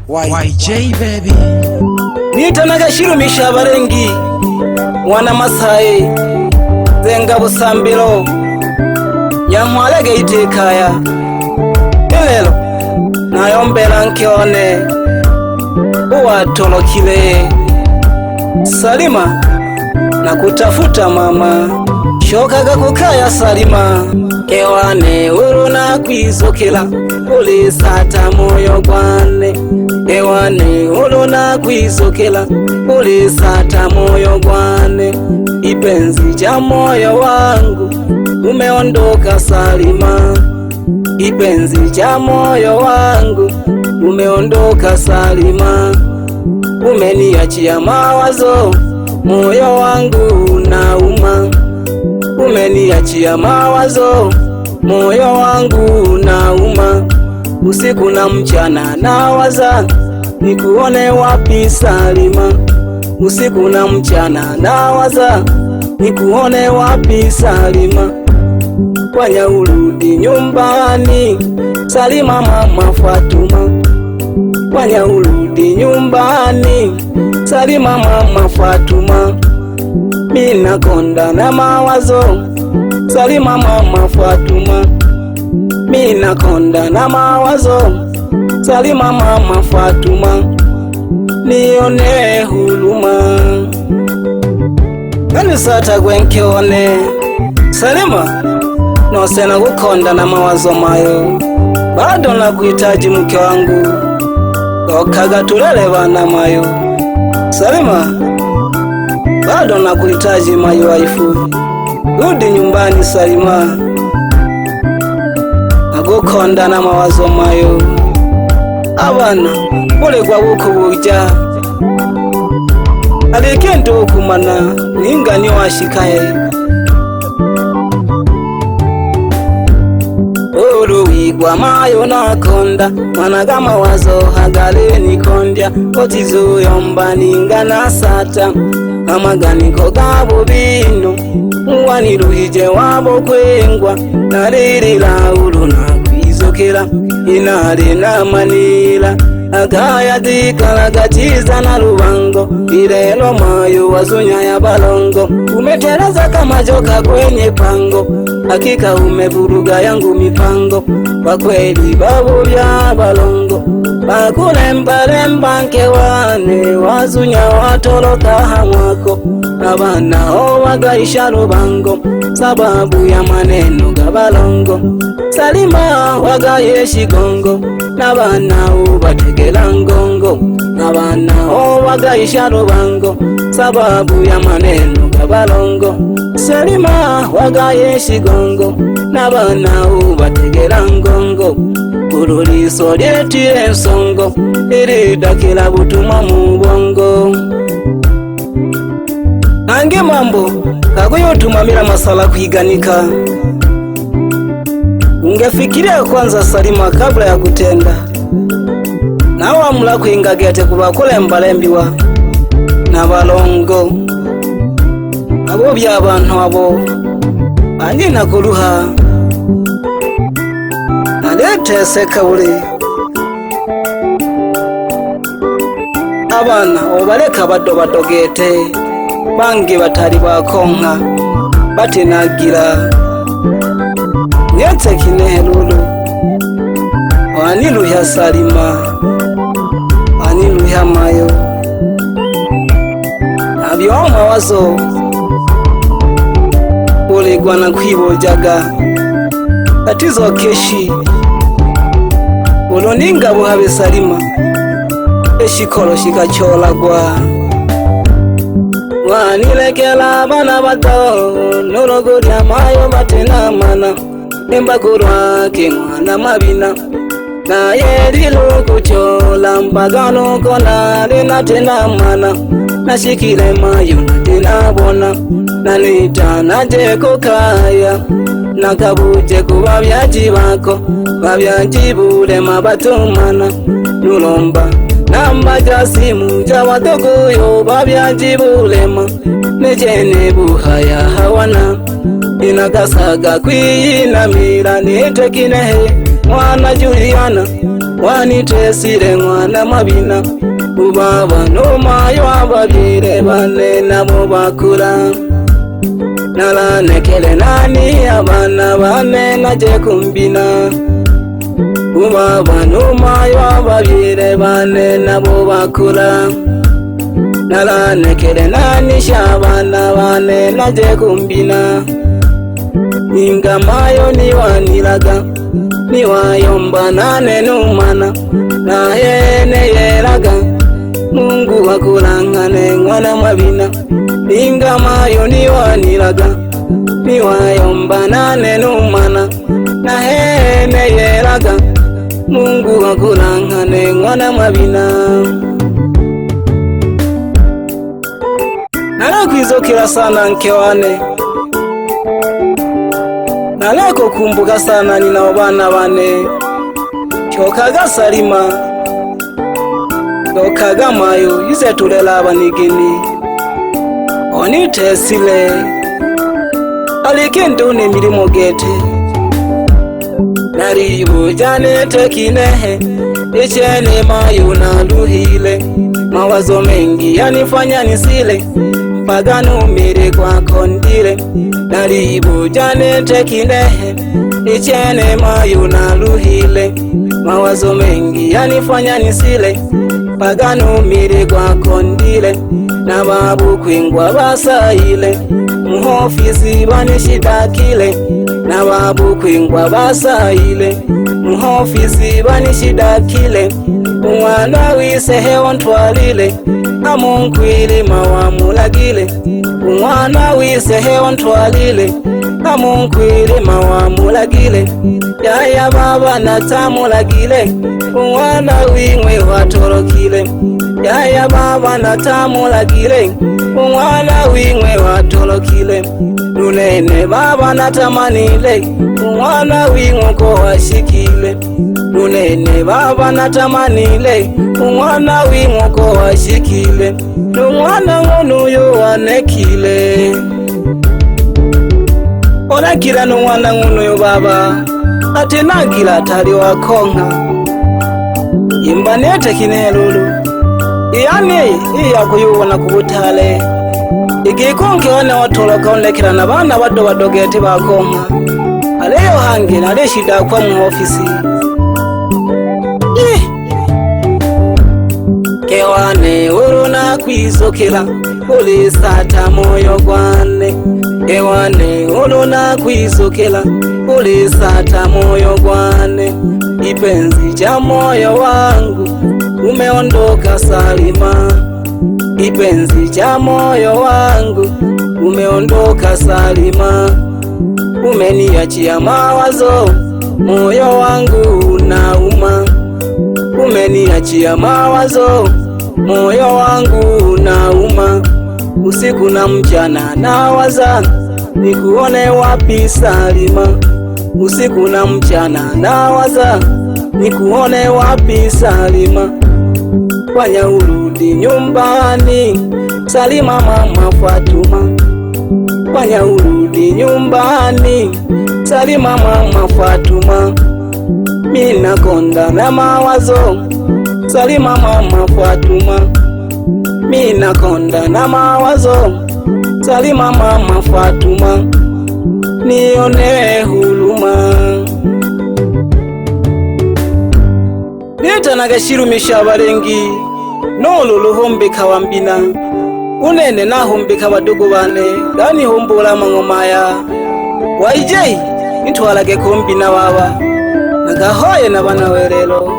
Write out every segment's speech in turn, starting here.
YJ baby nitanaga shirumisha abarengi wana masaye zenga busambiro nyamwalege itekaya elelo nayombera nkione uwatolokile Salima na kutafuta mama shokaga kukaya Salima ewane uruna kwizokela ulisata moyo gwane ewane uruna kwizokela ulisata moyo gwane ipenzi cha moyo wangu umeondoka Salima ipenzi cha moyo wangu umeondoka Salima umeniachia mawazo moyo wangu nauma umeniachia mawazo moyo wangu nauma usiku na mchana nawaza nikuone wapi Salima usiku na mchana nawaza nikuone wapi Salima kwanya urudi nyumbani Salima mama Fatuma kwanya urudi nyumbani Salima mama Fatuma mina konda na mawazo Salima mama Fatuma mina konda na mawazo Salima mama Fatuma nione huluma nani sata gwenkione Salima nosena kukonda na mawazo mayo bado na kuhitaji mke wangu okaga tulele bana mayo Salima bado na kuhitaji mayo waifu rudi nyumbani Salima nagukonda na mawazo mayo abana ule kwa buko buja alikendo kumana ningani washikaye uruwigwa mayo nakonda managa mawazo hagale nikondya otizo yomba ningana sata amaganiko gabo bino waniruhije wabo kwengwa naririra uruna kwizokera inare namanira akaya dikala gatiza na rubango irelo mayo wazunya ya balongo umeteleza kama joka kwenye pango hakika umevuruga yangu mipango kwa kweli babu ya balongo bakulemba nkewane wazunya watoloka hamwako abana wagaisha rubango sababu ya maneno gabalongo Salima wagaye shigongo nabana ubategela ngongo nabana wagaisha rubango sababu ya maneno gabalongo Salima wagaye shigongo nabana ubategela ngongo uruliso lyetire nsongo iridakila butuma mu bongo ange mambo kagoyotumamira masala kuiganika ungefikiria kwanza Salima kabla ya kutenda nawe amula kuingagete kubakulembalembiwa na balongo abo by'abantu abo andi nakuluha naleteseka buli abana obaleka badogete bange batali bakonka batenagira nyetse kinehululu waniluhya Salima waniluhya mayo abyoma wazo ulegwa na kwibojaga atizo keshi uloninga buhabe Salima eshikolo shikacholagwa wanilekela bana bato nologorya mayo batena mana embagurwa kemwana mabina naye lilukuchola mpagano kona linatena mana nashikile mayo natena bona nanita najeko kaya nakabuje kuba byaji bako babyajibule mabatumana nulomba namba jasimu jawadogoyo babyajibulema nejene buhaya hawana inagasaga kwinamira nitekinehe mwana Juliana wanitesile mwana mabina ubaba nomayo ababyere bane nabo bakula nalanekele nani abana bane naje kumbina ubaba nomayo ababyere bane nabo bakula nalanekele nani shabana bane naje kumbina ingamayo niwanilaga niwayomba nane numana na yene yelaga Mungu wakulangane mwana mabina ingamayo niwanilaga niwayomba nane numana na yene yelaga Mungu wakulangane mwana mabina nalakwizokela sana nkewane naleko kumbuka sana nina bana bane kyokaga Salima kyokaga Mayo yize tulela abanigini onitesile alikintu n'emirimo gete naribujane tekinehe ichene Mayo naluhile mawazo mengi yanifanya nisile mpaka numire kwako ndile naribujane tekinehe ichene Mayo naluhile mawazo mengi yanifanya nisile mpaka numire kwako ndile na babu kwingwa basaile muhofisi banishidakile na babu kwingwa basaile muhofisi banishidakile umwana wisehewo ntwalile amunkwili mawamulagile umwana wisehewo ntwalile amunkwili mawamulagile yaya baba natamulagile umwana wingwe watorokile yaya baba natamulagile umwana wingwe watorokile nunene baba natamanile umwana wingwe ko washikile nunene baba natamanile umwana wingwe ko washikile numwana ngunuyo wanekile onakila numwana ngunuyo baba ate nagila atali wakonga imbanete kinelulu iyani iya kuyubona kubutale igikunke wane watoloka onekila na bana bado badogete bakonga aleyo hange nale shida kwa mu ofisi kewane uruna kwizokela ulisata moyo gwane kewane uruna kwizokela ulisata moyo gwane ipenzi cha moyo wangu umeondoka Salima ipenzi cha moyo wangu umeondoka Salima umeniachia mawazo moyo wangu unauma umeniachia mawazo moyo wangu unauma usiku na mchana nawaza nikuone wapi Salima usiku na mchana nawaza nikuone wapi Salima fanya urudi nyumbani Salima mama Fatuma fanya urudi nyumbani Salima mama Fatuma mina konda na mawazo Salima mama Fatuma mina konda na mawazo Salima mama Fatuma nione huluma neta nagashirumisha abarengi nolo luhombeka wambina unene nahombeka badogo bane dani hombola mangomaya waijei nitwalage kombina baba nagahoye na bana werelo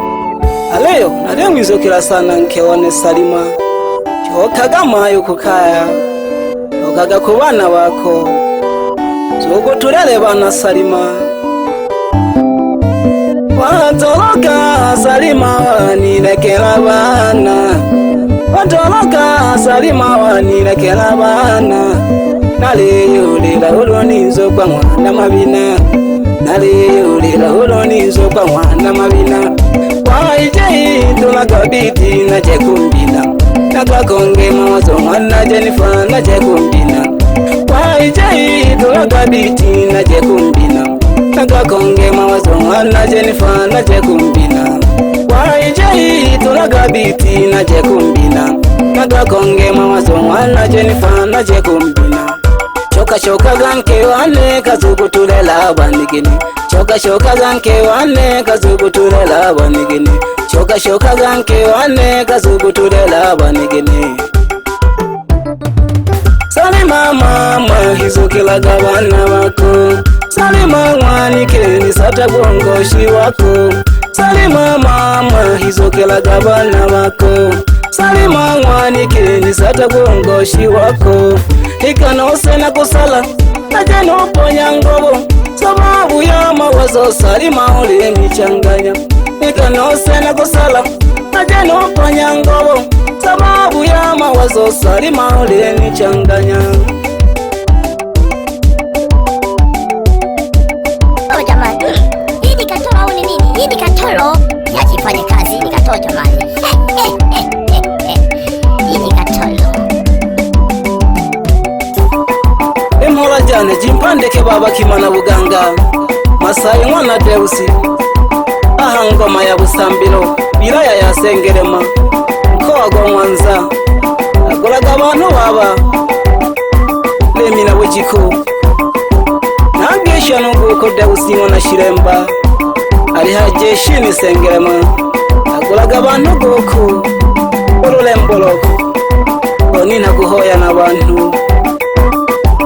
aleyo nale mwizokela sana nkewane Salima kyokaga Mayo kukaya kyokaga ku bana bako zogo tulele bana Salima watoloka Salima wanilekela bana watoloka Salima wanilekela bana naliyulila ulonizo kwa mwana mabina naliyulila ulonizo kwa mwana mabina waijei tulakabiti na jekumbina nakakonge mawazo mwana Jennifer na jekumbina waijei tulakabiti na jekumbina nakakonge mawazo mwana Jennifer na jekumbina waijei tulagabiti naje kumbina nagakonge mawazo mwana Jennifer naje kumbina shoka ganke wane kazugutulela banigini shoka ganke wane kazugutulela banigini shoka ganke wane kazugutulela banigini Salima mama hizukelaga bana bako Salima mwanike nisata bongoshi wako Salima mama hizukelaga bana bako Salima mwanike nisata bongoshi wako Ikanose na kusala najeno ponya ngobo sababu ya mawazo Salima ulinichanganya Ikanose na kusala najeno ponya ngobo sababu ya mawazo Salima ulinichanganya Oh jamani, hii ni katoro au ni nini? Hii ni katoro yajifanye kazi ni katoro jamani. Hii ni katoro Emola jane jimpandeke baba kimana buganga Masai mwana Deusi aha ngoma ya Busambiro wilaya ya Sengerema mkoa gwa Mwanza agolaga abantu baba lemina bujiko nangesha nuko Deusi mwana Shiremba ali hajeshini Sengerema agolaga abantu goko olulembologo onina guhoya nabantu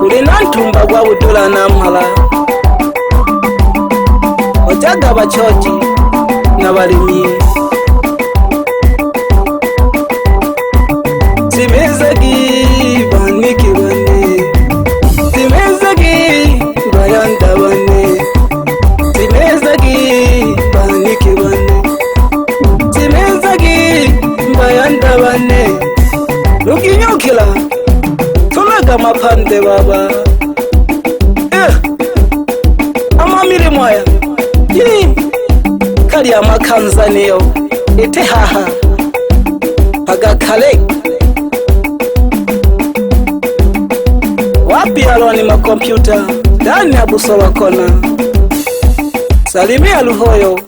Ulina ntumba gwa budula namhala Ojaga bachoji na balimi Simezagi baniki bane Simezagi bayanda bane Simezagi baniki bane Simezagi bayanda bane Lukinyukila Tulaga mapande baba Amamiri mwaya Kali amakanza niyo ete haha Agakale Wapi aloni makompyuta ndani ya Busolo kona Salimia Luhoyo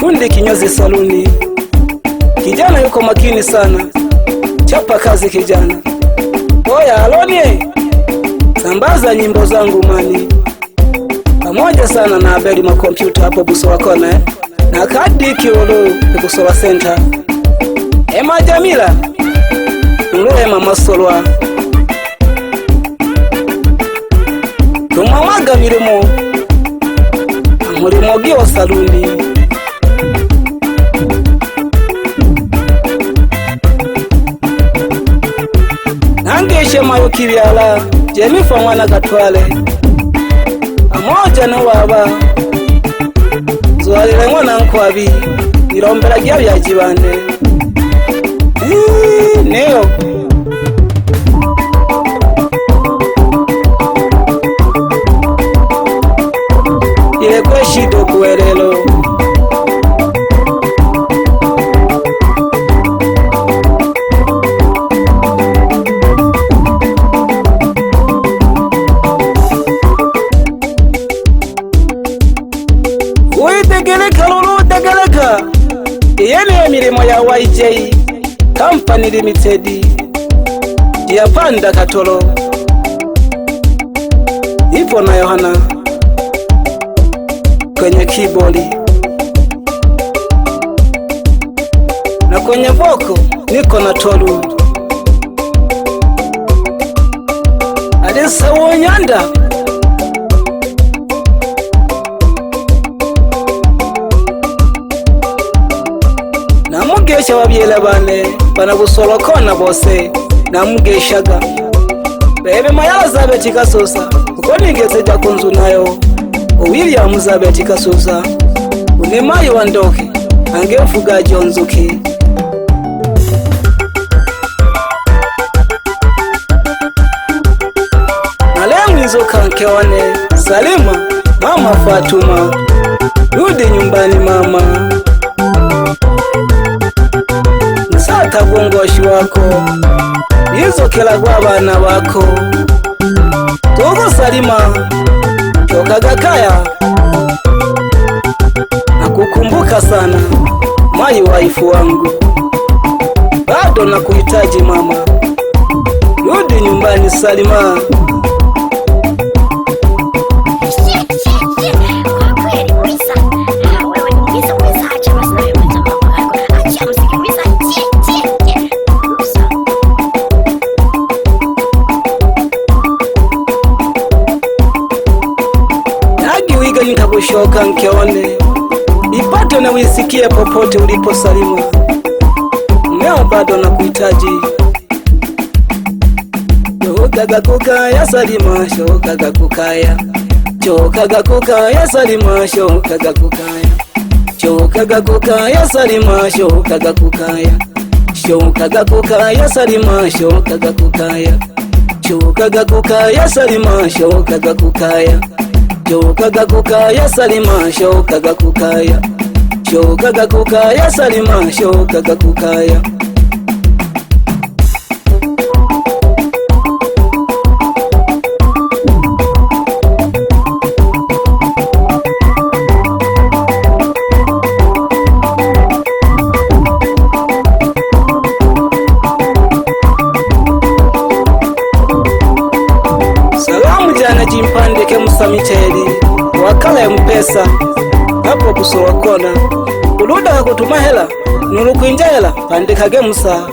kundi kinyozi saluni Kijana yuko makini sana Chapa kazi kijana Oya aloni sambaza nyimbo zangu mani pamoja sana na Abeli makompyuta hapo Busolo kona na kadi kiolo Busolo center Ema Jamila Nulema Masolwa Tumamaga mirimo Amurimo giyo saluni Nangeshe mayo kibyala Jennifer mwana Gatwale Amoja no baba Zwalire mwana nkwabi Nirombera gya byajibande Neo Ile kweshido kuwerelo Uitegeleka lulu degeleka Iyene mirimo ya YJ Company Limited Yapanda Katoro Ipo na Yohana kwenye keyboard na kwenye voko niko na Tolu Alisa Wonyanda Namugesha wabyela bane bana Busolo kona bose namugeshaga Bebe mayala zabe chikasosa uko ningeze jakunzu nayo William zabe chikasosa Unemayo wandoke angemfuga jonzuki Nalemwizo kankeone Salima mama Fatuma Rudi nyumbani mama Nsata gongoshi wako Yizo kela kwa bana wako Togo Salima Choka gakaya Nakukumbuka sana mai waifu wangu, bado nakuhitaji mama, rudi nyumbani salima. Nagiwiga nikakushoka nkione, ipate na wisikie popote ulipo salima, leo bado nakuhitaji. Shokaga kukaya salima, shokaga kukaya, shokaga kukaya salima, shokaga kukaya, shokaga kukaya salima, shokaga kukaya, shokaga kukaya salima, shokaga kukaya, shokaga kukaya salima, shokaga kukaya, shokaga kukaya salima, shokaga kukaya, shokaga kukaya salima, shokaga kukaya. Salamu jana jimpandike Musamicheli wakala ya mpesa hapo kusowa kona uluda kutuma hela nulukuinja hela pandikage Musa.